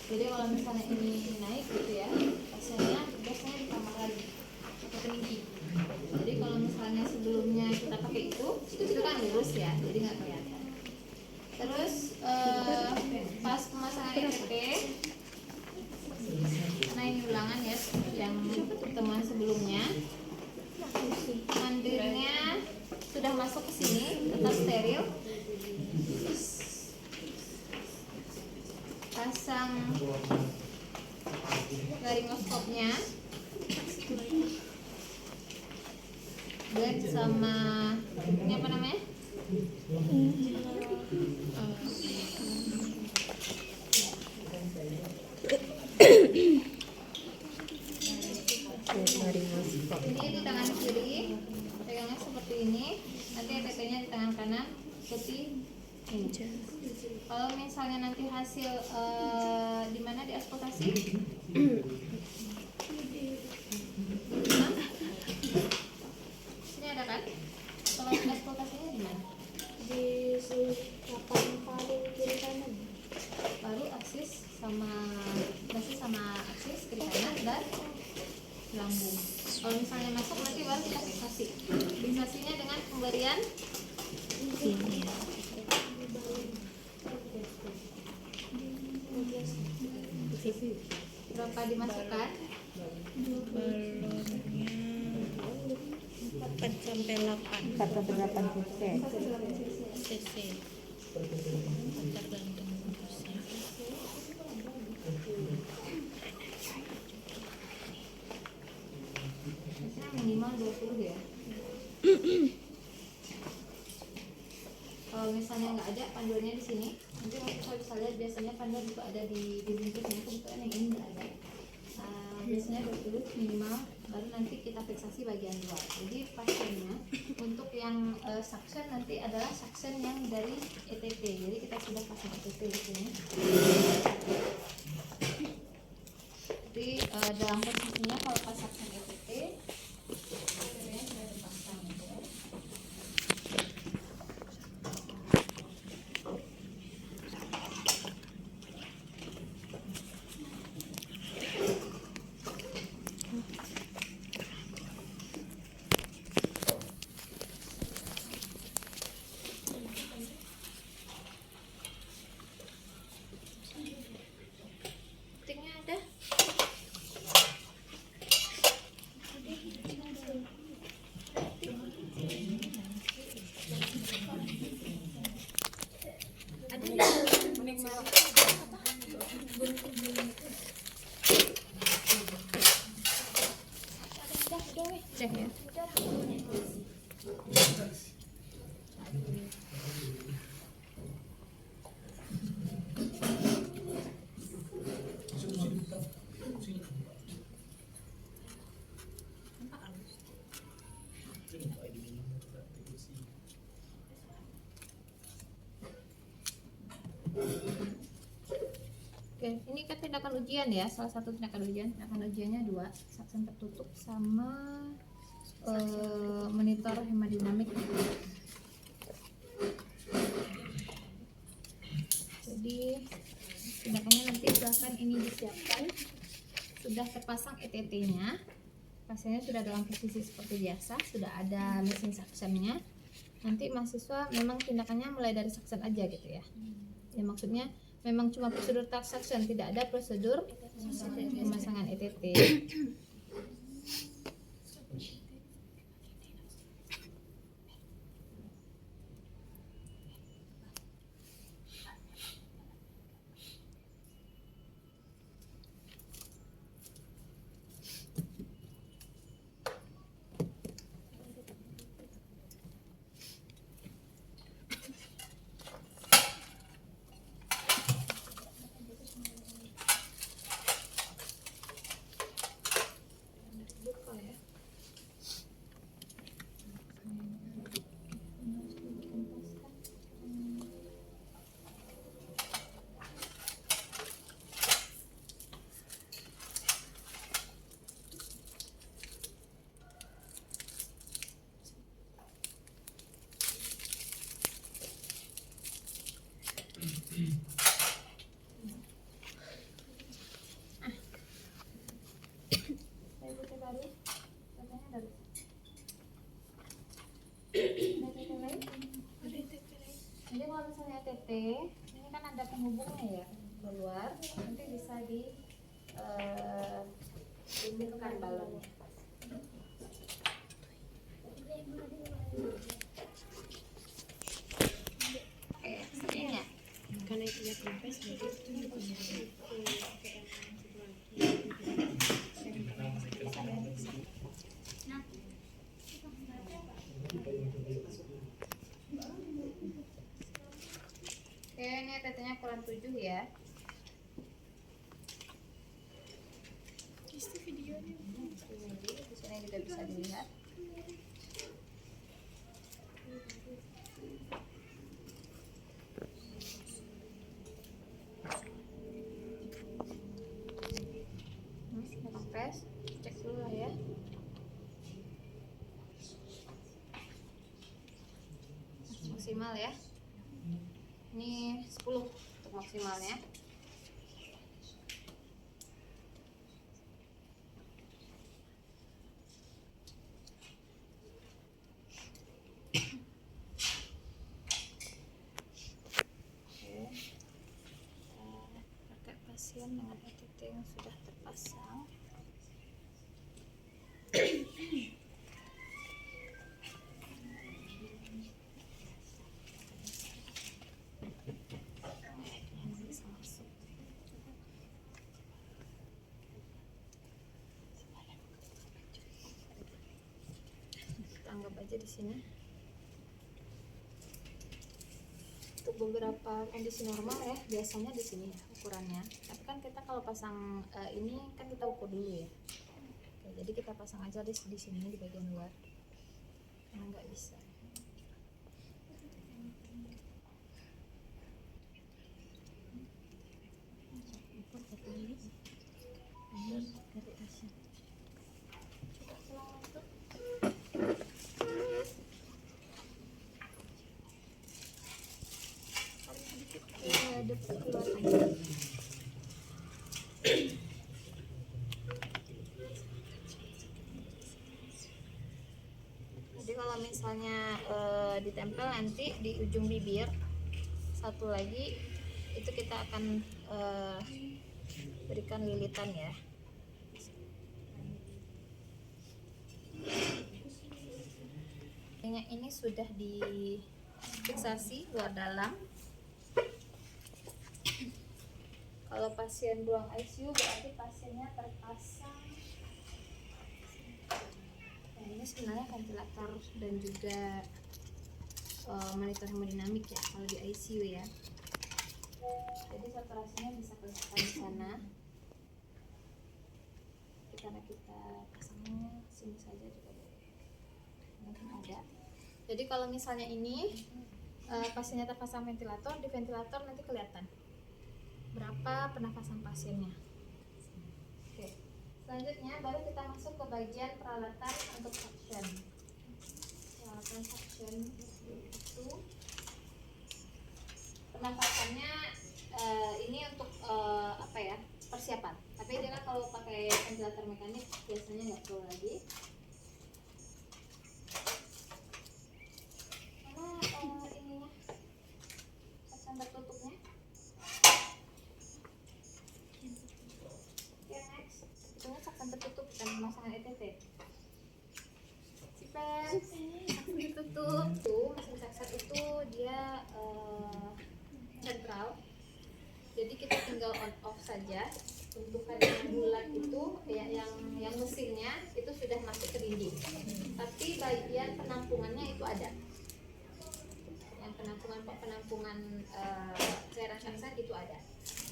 Jadi kalau misalnya ini naik gitu ya, pasiennya biasanya di kamar lagi atau peninggi. Jadi kalau misalnya sebelumnya kita pakai itu kan lurus ya, jadi nggak kelihatan. Terus pas pemasangan ETP, nah ini ulangan ya yang pertemuan sebelumnya. Mandirnya sudah masuk ke sini, tetap steril. Pasang laringoskopnya, blend sama ini apa namanya? Ini di tangan kiri, pegangnya seperti ini. Nanti ETT-nya di tangan kanan, seperti ini. Kalau misalnya nanti hasil di mana di asputasi? Sini ada kan? Kalau asputasinya di mana? Di selapan paling kiri kanan. Baru aksis sama aksis kiri kanan dan lambung. Kalau misalnya masuk nanti baru kita fiksasi. Fiksasinya dengan pemberian Ini ya. berapa dimasukkan? Balonnya 4 sampai 8 cc. Tergantung dosnya. Biasanya minimal 20 ya. Kalau misalnya nggak ada panduannya di sini, nanti saya bisa lihat biasanya panduan itu ada di bungkusnya. Kebetulan yang ini nggak ada. Biasanya 20 minimal, baru nanti kita fiksasi bagian luar. Jadi pasiennya untuk yang suction nanti adalah suction yang dari ETP. Jadi kita sudah pasang ETP di sini. Jadi dalam posisinya kalau pas suction ETP, ETP-nya sudah dipasang. Ya. Pentingnya ada. Cek ya. Oke, ini kan tindakan ujian ya, salah satu tindakan ujian. Tindakan ujiannya 2, suction tertutup sama monitor hemodinamik. Jadi tindakannya nanti silahkan ini disiapkan. Sudah terpasang ETT-nya, pasiennya sudah dalam posisi seperti biasa, sudah ada mesin suctionnya. Nanti mahasiswa memang tindakannya mulai dari suction aja gitu ya. Ya maksudnya memang cuma prosedur suction, tidak ada prosedur pemasangan ETT. ETT ini kan ada penghubungnya ya keluar, nanti bisa dihidupkan balonnya. Oke, sepertinya. Karena itu ya kempes jadi Oke, ini ETT-nya ukuran 7 ya. Di sini juga bisa dilihat. Kempes, cek dulu lah ya. Maksimal ya. Ini 10 untuk maksimalnya. Pakai pasien dengan ETT yang sudah terpasang. Bisa masuk. Kita anggap aja di sini. Untuk beberapa kondisi normal ya, biasanya di sini ya ukurannya. Tapi kan kita kalau pasang ini kan kita ukur dulu ya. Oke, jadi kita pasang aja di sini di bagian luar. Karena nggak bisa. Ada keluar aja. Jadi kalau misalnya ditempel nanti di ujung bibir, satu lagi itu kita akan berikan lilitan ya. Ini sudah difiksasi luar dalam. Kalau pasien ruang ICU berarti pasiennya terpasang. Nah, ini sebenarnya ventilator dan juga monitor hemodinamik ya kalau di ICU ya. Jadi saturasinya bisa kelihatan di sana. Tapi karena kita pasangnya sini saja juga boleh. Mungkin ada. Jadi kalau misalnya ini pasiennya terpasang ventilator, di ventilator nanti kelihatan berapa pernafasan pasiennya. Oke, selanjutnya baru kita masuk ke bagian peralatan untuk suction. Peralatan suction itu pernafasannya ini untuk apa ya, persiapan. Tapi dia kan kalau pakai ventilator mekanik biasanya nggak perlu lagi. Mana ininya, suction tertutupnya. Akan tertutup dan pemasangan ETT. Sipet, akan ditutup. Tuh mesin sakset itu dia sentral. Jadi kita tinggal on off saja. Bentukan yang bulat itu ya, yang mesinnya itu sudah masuk ke dinding. Tapi bagian penampungannya itu ada. Yang penampungan cairan sakset itu ada.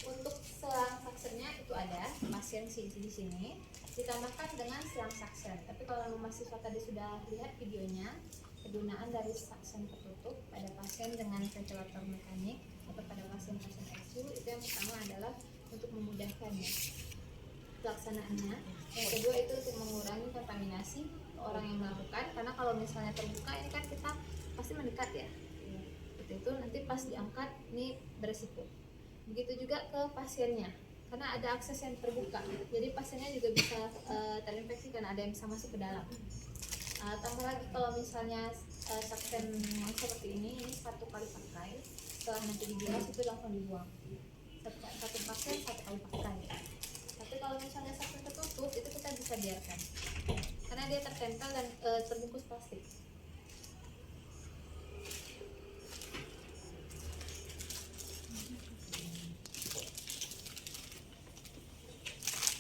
Untuk selang saksennya itu ada, pasien di sini ditambahkan dengan selang saksen. Tapi kalau mahasiswa tadi sudah lihat videonya, kegunaan dari saksen tertutup pada pasien dengan ventilator mekanik atau pada pasien-pasien ICU itu yang pertama adalah untuk memudahkan ya pelaksanaannya. Yang kedua itu untuk mengurangi kontaminasi orang yang melakukan, karena kalau misalnya terbuka ini kan kita pasti mendekat ya. Itu nanti pas diangkat ini beresiko. Begitu juga ke pasiennya, karena ada akses yang terbuka, jadi pasiennya juga bisa terinfeksi karena ada yang bisa masuk ke dalam. Tambah lagi kalau misalnya saksen seperti ini 1 kali pakai, setelah nanti dibilas itu langsung dibuang. Satu pasien satu kali pakai. Tapi kalau misalnya saksen tertutup itu kita bisa biarkan karena dia tertempel dan terbungkus plastik.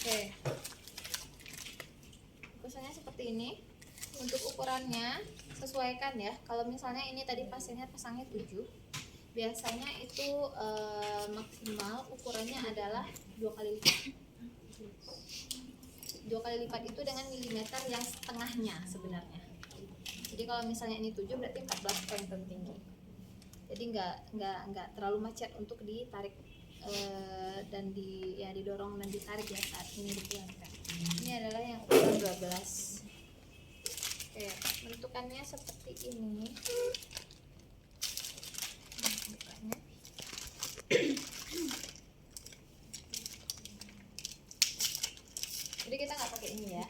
Oke, bungkusannya seperti ini. Untuk ukurannya sesuaikan ya. Kalau misalnya ini tadi pasiennya pasangnya 7, biasanya itu maksimal ukurannya adalah 2 kali lipat. 2 kali lipat itu dengan milimeter yang setengahnya sebenarnya. Jadi kalau misalnya ini 7 berarti 14 poin tertinggi. Jadi nggak terlalu macet untuk ditarik dan didorong dan ditarik ya saat ini dibuangkan. Ini adalah yang ukuran 12. Oke, bentukannya seperti ini. Bentukannya. Jadi kita nggak pakai ini ya.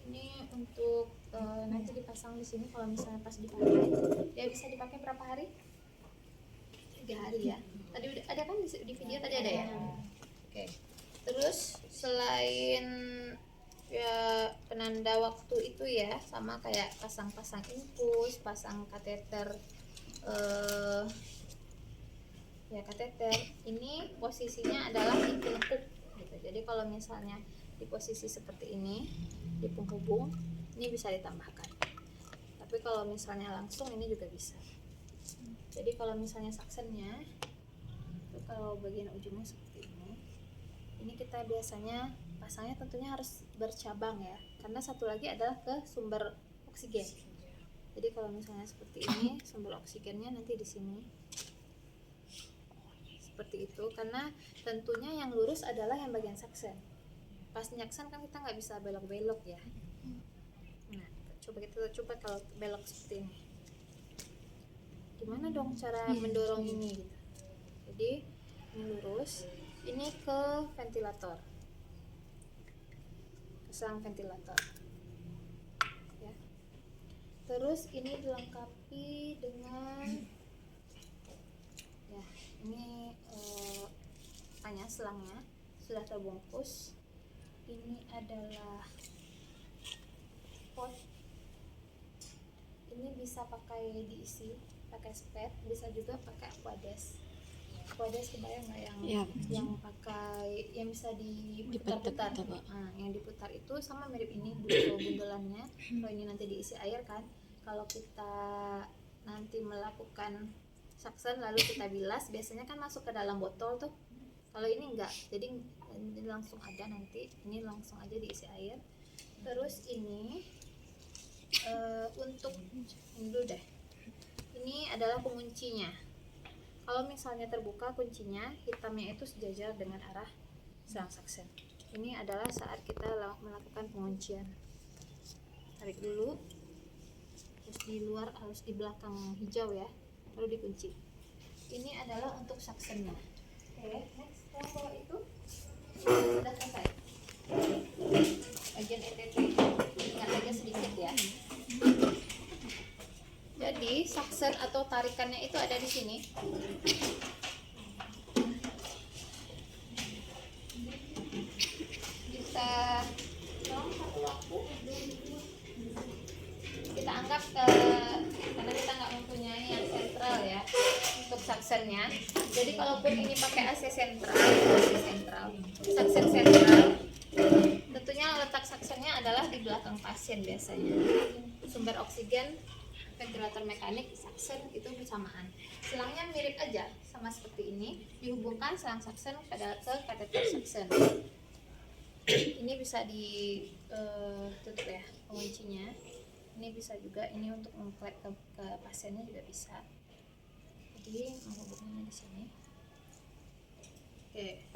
Ini untuk nanti dipasang di sini. Kalau misalnya pas dipakai, dia bisa dipakai berapa hari? 3 hari ya. Tadi udah ada kan di video tadi ada ya. Oke. Terus selain ya penanda waktu itu ya, sama kayak pasang infus, pasang kateter, ya kateter. Ini posisinya adalah di penghubung gitu. Jadi kalau misalnya di posisi seperti ini di penghubung, ini bisa ditambahkan. Tapi kalau misalnya langsung ini juga bisa. Jadi kalau misalnya saksennya itu kalau bagian ujungnya seperti ini kita biasanya pasangnya tentunya harus bercabang ya, karena satu lagi adalah ke sumber oksigen. Jadi kalau misalnya seperti ini sumber oksigennya nanti di sini seperti itu, karena tentunya yang lurus adalah yang bagian saksen. Pas nyaksen kan kita nggak bisa belok-belok ya. Nah, kita coba kalau belok seperti ini. Gimana dong cara mendorong ini gitu. Jadi ini lurus, ini ke ventilator. Pasang ventilator. Ya. Terus ini dilengkapi dengan ya, ini selangnya sudah terbungkus. Ini adalah pot. Ini bisa pakai diisi pakai spet, bisa juga pakai aquades. Aquades kebayang nggak yang pakai yang bisa diputar-putar. Nah, yang diputar itu sama mirip ini bundelannya. Kalau ini nanti diisi air kan. Kalau kita nanti melakukan saksen lalu kita bilas, biasanya kan masuk ke dalam botol tuh. Kalau ini enggak, jadi ini langsung ada nanti. Ini langsung aja diisi air. Terus ini untuk ini dulu deh. Ini adalah penguncinya. Kalau misalnya terbuka kuncinya, hitamnya itu sejajar dengan arah selang saksen. Ini adalah saat kita melakukan penguncian. Tarik dulu. Terus di luar, harus di belakang hijau ya, baru dikunci. Ini adalah untuk saksennya. Oke, next. Kalau itu sudah selesai. Bagian ETT ingat aja sedikit ya. Jadi saksen atau tarikannya itu ada di sini. Kita satu waktu. Kita anggap karena kita nggak mempunyai yang sentral ya untuk saksennya. Jadi kalaupun ini pakai AC sentral, saksen sentral, tentunya letak saksennya adalah di belakang pasien biasanya. Sumber oksigen, ventilator mekanik, saksen itu bersamaan. Selangnya mirip aja, sama seperti ini. Dihubungkan selang saksen ke kateter saksen. Ini bisa ditutup ya penguncinya. Ini bisa juga, ini untuk mengklep ke pasiennya juga bisa. Jadi menghubungkannya di sini. Oke,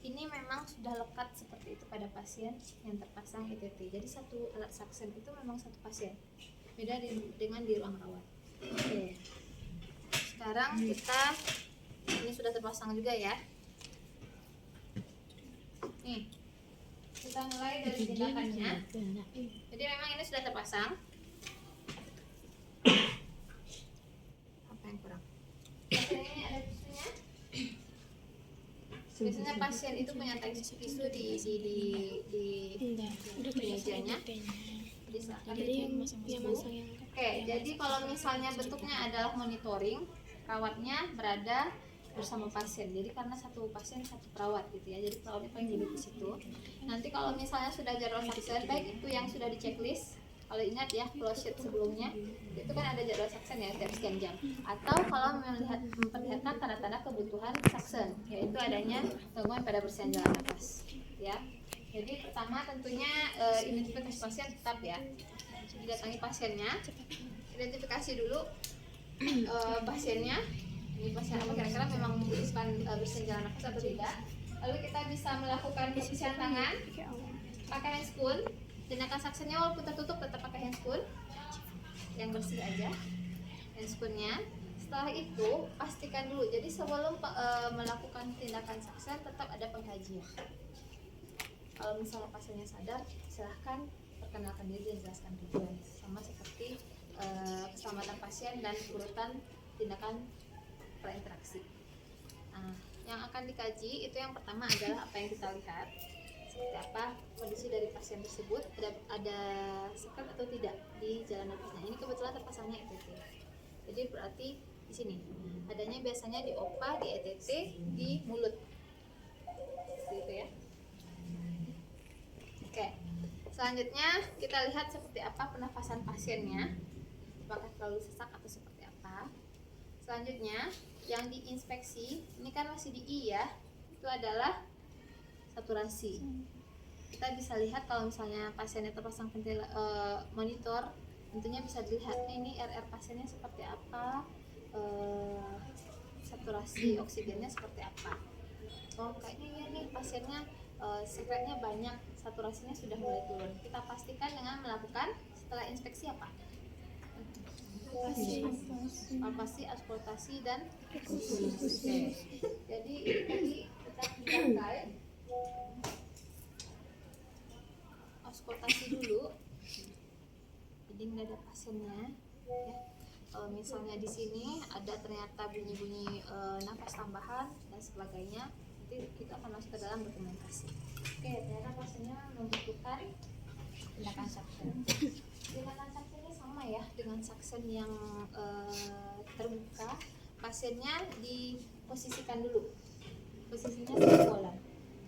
ini memang sudah lekat seperti itu pada pasien yang terpasang ETT. Jadi satu alat saksen itu memang satu pasien. Beda dengan di ruang rawat. Oke. Sekarang kita ini sudah terpasang juga ya. Nih, kita mulai dari tindakannya. Jadi memang ini sudah terpasang. Apa yang kurang? Pasien ini ada tisunya. Biasanya pasien itu punya tisu di mejanya. Silakan masang yang Oke, jadi kalau misalnya bentuknya adalah monitoring, perawatnya berada bersama pasien. Jadi karena satu pasien satu perawat gitu ya. Jadi perawatnya paling duduk di situ. Nanti kalau misalnya sudah jadwal vaksin, baik itu yang sudah di checklist. Kalau ingat ya, flow sheet sebelumnya itu kan ada jadwal vaksin ya tiap sekian jam. Atau kalau memperlihatkan tanda-tanda kebutuhan vaksin, yaitu adanya gangguan pada bersihan jalan nafas. Ya. Jadi pertama tentunya identifikasi pasien tetap ya. Didatangi pasiennya, identifikasi dulu pasiennya. Ini pasien apa kira-kira memang membutuhkan bersihan jalan nafas atau tidak. Lalu kita bisa melakukan pembersihan tangan pakai handscoon. Tindakan saksinya walaupun tertutup tetap pakai handscoon yang bersih aja handscoonnya. Setelah itu pastikan dulu. Jadi sebelum melakukan tindakan saksian tetap ada pengkajian. Kalau misalnya pasiennya sadar, silahkan perkenalkan diri dan jelaskan tujuan, sama seperti keselamatan pasien dan urutan tindakan perinteraksi. Nah, yang akan dikaji itu yang pertama adalah apa yang kita lihat, seperti apa kondisi dari pasien tersebut, ada sekat atau tidak di jalan nafasnya. Ini kebetulan terpasangnya ETT. Jadi berarti di sini adanya biasanya di OPA, di ETT, di mulut. Seperti itu ya. Oke, selanjutnya kita lihat seperti apa pernafasan pasiennya, apakah terlalu sesak atau seperti apa. Selanjutnya yang diinspeksi, ini kan masih di I ya, itu adalah saturasi. Kita bisa lihat kalau misalnya pasiennya terpasang monitor, tentunya bisa dilihat ini RR pasiennya seperti apa, saturasi oksigennya seperti apa. Oh kayaknya iya nih pasiennya sekretnya banyak, saturasinya sudah mulai turun. Kita pastikan dengan melakukan setelah inspeksi apa? Palpasi, auskultasi, dan oke. Jadi ini tadi kita pakai auskultasi dulu. Jadi ini ada pasiennya. Ya. Kalau misalnya di sini ada ternyata bunyi-bunyi nafas tambahan dan sebagainya, nanti kita akan masuk ke dalam dokumentasi. Oke, ternyata pasiennya membutuhkan tindakan suction. Tindakan suction ini sama ya dengan suction yang terbuka. Pasiennya diposisikan dulu, posisinya semipolar,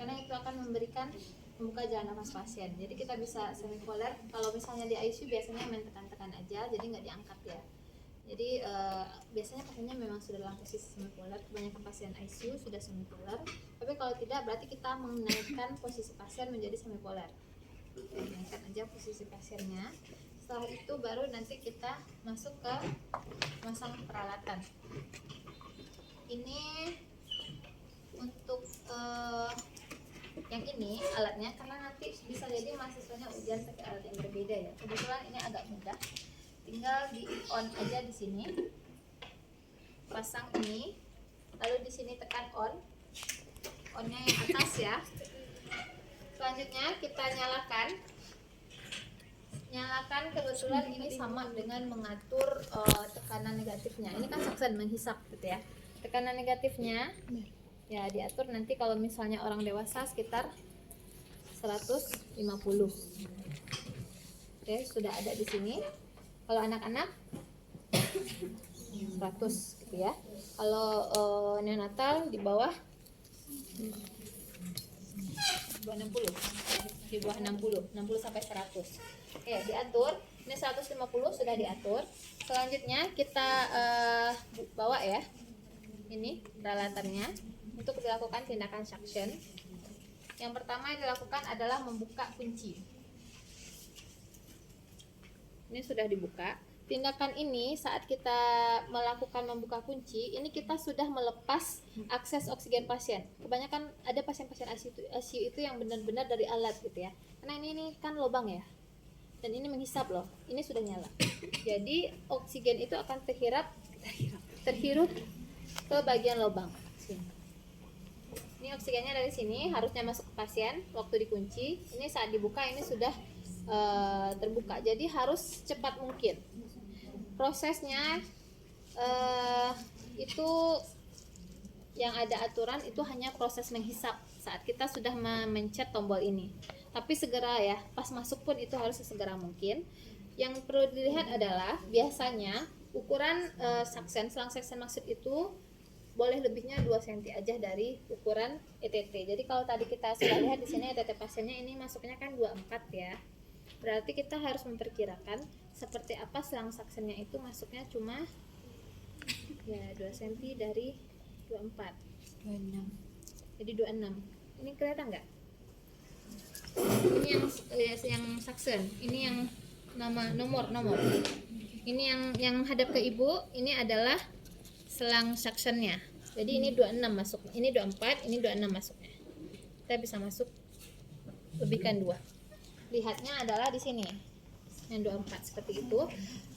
karena itu akan memberikan membuka jalan nafas pasien. Jadi kita bisa semipolar. Kalau misalnya di ICU biasanya main tekan-tekan aja, jadi nggak diangkat ya. Jadi biasanya pasiennya memang sudah dalam posisi semipolar. Kebanyakan pasien ICU sudah semipolar. Tapi kalau tidak berarti kita menaikkan posisi pasien menjadi semipolar. Naikkan aja posisi pasiennya. Setelah itu baru nanti kita masuk ke masang peralatan. Ini untuk yang ini alatnya, karena nanti bisa jadi mahasiswanya ujian pakai alat yang berbeda ya. Kebetulan ini agak mudah. Tinggal di on aja di sini, pasang ini, lalu di sini tekan on, onnya yang atas ya. Selanjutnya kita nyalakan, kebetulan ini sama dengan mengatur tekanan negatifnya. Ini kan suction menghisap gitu ya. Tekanan negatifnya ya diatur nanti kalau misalnya orang dewasa sekitar 150. Oke, sudah ada di sini. Kalau anak-anak 100 gitu ya. Kalau neonatal di bawah 60. Di bawah 60 sampai 100. Oke, diatur. Ini 150 sudah diatur. Selanjutnya kita bawa ya. Ini peralatannya untuk dilakukan tindakan suction. Yang pertama yang dilakukan adalah membuka kunci. Ini sudah dibuka. Tindakan ini saat kita melakukan membuka kunci, ini kita sudah melepas akses oksigen pasien. Kebanyakan ada pasien-pasien ICU itu yang benar-benar dari alat gitu ya. Karena ini kan lubang ya. Dan ini menghisap loh. Ini sudah nyala. Jadi oksigen itu akan terhirup ke bagian lubang sini. Ini oksigennya dari sini harusnya masuk ke pasien waktu dikunci. Ini saat dibuka ini sudah terbuka. Jadi harus cepat mungkin. Prosesnya itu yang ada aturan itu hanya proses menghisap saat kita sudah memencet tombol ini. Tapi segera ya, pas masuk pun itu harus sesegera mungkin. Yang perlu dilihat adalah biasanya ukuran selang saksen maksud itu boleh lebihnya 2 cm aja dari ukuran ETT. Jadi kalau tadi kita sudah lihat di sini ETT pasiennya ini masuknya kan 24 ya. Berarti kita harus memperkirakan seperti apa selang saksennya itu masuknya cuma ya 2 cm dari 24. 26. Jadi 26. Ini kelihatan nggak? Ini yang saksen. Ini yang nomor. Ini yang hadap ke ibu, ini adalah selang saksennya. Jadi ini 26 masuk. Ini 24, ini 26 masuknya. Kita bisa masuk lebihkan 2. Lihatnya adalah di sini. Yang 24 seperti itu.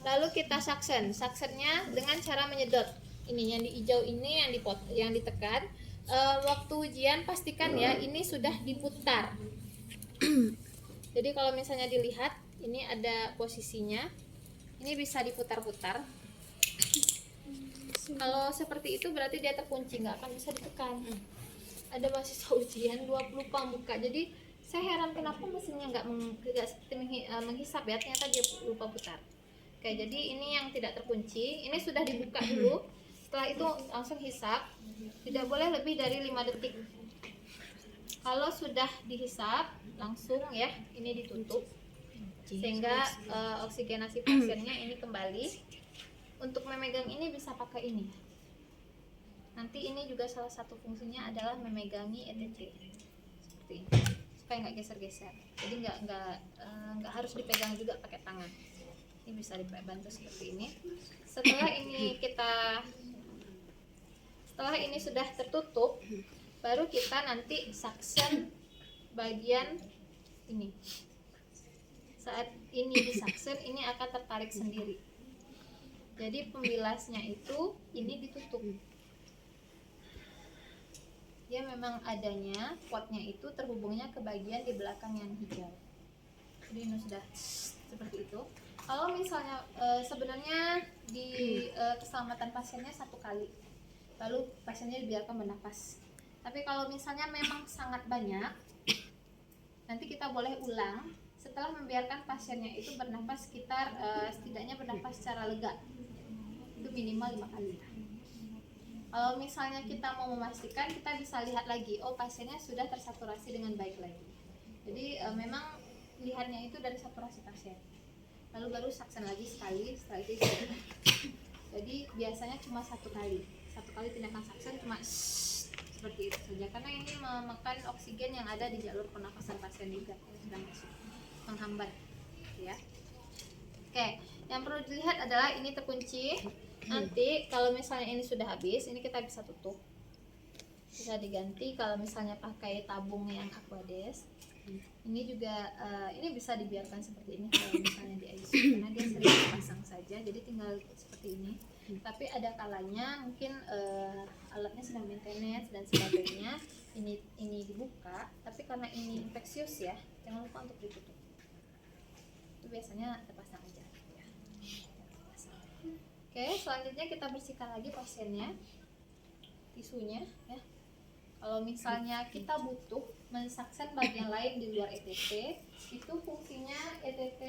Lalu kita saksen. Saksennya dengan cara menyedot. Ini yang di hijau ini yang ditekan. Waktu ujian pastikan ya ini sudah diputar. Jadi kalau misalnya dilihat ini ada posisinya, ini bisa diputar-putar. Kalau seperti itu berarti dia terkunci, nggak akan bisa ditekan. Ada mahasiswa ujian 20 pembuka, jadi saya heran kenapa mesinnya nggak seperti menghisap ya, ternyata dia lupa putar. Oke, jadi ini yang tidak terkunci, ini sudah dibuka dulu. Setelah itu langsung hisap, tidak boleh lebih dari 5 detik. Kalau sudah dihisap langsung ya ini ditutup sehingga oksigenasi pasiennya ini kembali. Untuk memegang ini bisa pakai ini. Nanti ini juga salah satu fungsinya adalah memegangi ETT seperti ini supaya nggak geser-geser. Jadi nggak harus dipegang juga pakai tangan. Ini bisa dibantu seperti ini. Setelah ini sudah tertutup, baru kita nanti saksen bagian ini. Saat ini disaksen, ini akan tertarik sendiri. Jadi pembilasnya itu ini ditutup. Dia memang adanya potnya itu terhubungnya ke bagian di belakang yang hijau. Jadi ini sudah seperti itu. Kalau misalnya sebenarnya di keselamatan pasiennya 1 kali, lalu pasiennya dibiarkan bernapas. Tapi kalau misalnya memang sangat banyak, nanti kita boleh ulang setelah membiarkan pasiennya itu bernapas sekitar setidaknya bernapas secara lega. Itu minimal 5 kali. Kalau misalnya kita mau memastikan, kita bisa lihat lagi, oh pasiennya sudah tersaturasi dengan baik lagi. Jadi memang lihatnya itu dari saturasi pasien. Lalu baru saksen lagi sekali, setelah itu istirahat. Jadi biasanya cuma 1 kali. 1 kali tindakan saksen cuma seperti itu saja, karena ini memakan oksigen yang ada di jalur pernapasan pasien juga yang sedang masuk, menghambat ya. Oke, yang perlu dilihat adalah ini terkunci. Nanti kalau misalnya ini sudah habis, ini kita bisa tutup, bisa diganti. Kalau misalnya pakai tabung yang Aquades, ini juga ini bisa dibiarkan seperti ini kalau misalnya di ICU, karena dia sering dipasang saja, jadi tinggal seperti ini. Tapi ada kalanya mungkin alatnya sedang maintenance dan sebagainya, ini dibuka, tapi karena ini infeksius ya, jangan lupa untuk ditutup. Itu biasanya terpasang aja ya. Oke, selanjutnya kita bersihkan lagi pasiennya, tisunya ya. Kalau misalnya kita butuh mensaksen bagian lain di luar ETT, itu fungsinya ETT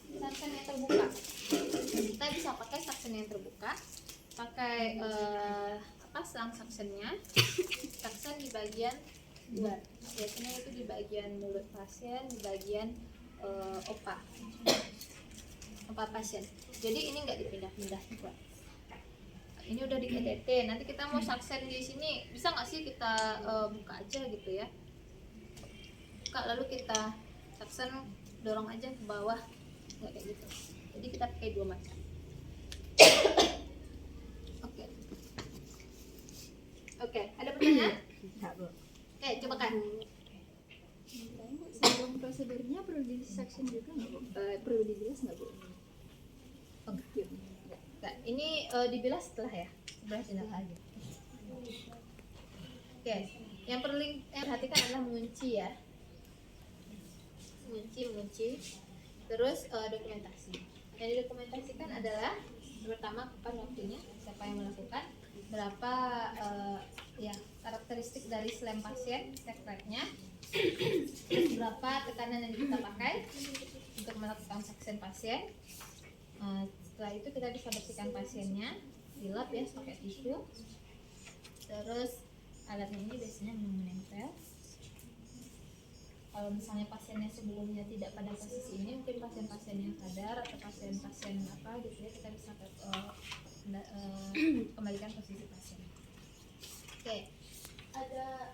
saksen yang terbuka. Kita bisa pakai saksen yang terbuka, pakai selang saksennya, saksen di bagian luar. Biasanya itu di bagian mulut pasien, di bagian opa pasien. Jadi ini nggak dipindah-pindah juga. Ini udah di ETT. Nanti kita mau saksen di sini, bisa nggak sih kita buka aja gitu ya? Buka lalu kita saksen, dorong aja ke bawah, nggak kayak gitu. Jadi kita pakai 2 macam. Oke, ada pertanyaan? Oke, coba kan. Sebelum prosedurnya perlu disaksin juga nggak Bu? Perlu dibilas nggak Bu? Nggak, ini dibilas setelah ya, sebelah tindak aja. Oke, Oke, yang perlu perhatikan adalah mengunci ya. Mengunci. Terus dokumentasi. Yang didokumentasikan adalah pertama kapan waktunya, siapa yang melakukan, berapa ya karakteristik dari slam pasien, step rate-nya, terus berapa tekanan yang kita pakai untuk melakukan suction pasien. Setelah itu kita bisa bersihkan pasiennya, dilap ya pakai tisu. Terus alatnya ini biasanya menempel. Kalau misalnya pasiennya sebelumnya tidak pada posisi ini, mungkin pasien-pasien yang sadar atau pasien-pasien apa gitu ya, kita bisa kembalikan posisi pasien. Oke, ada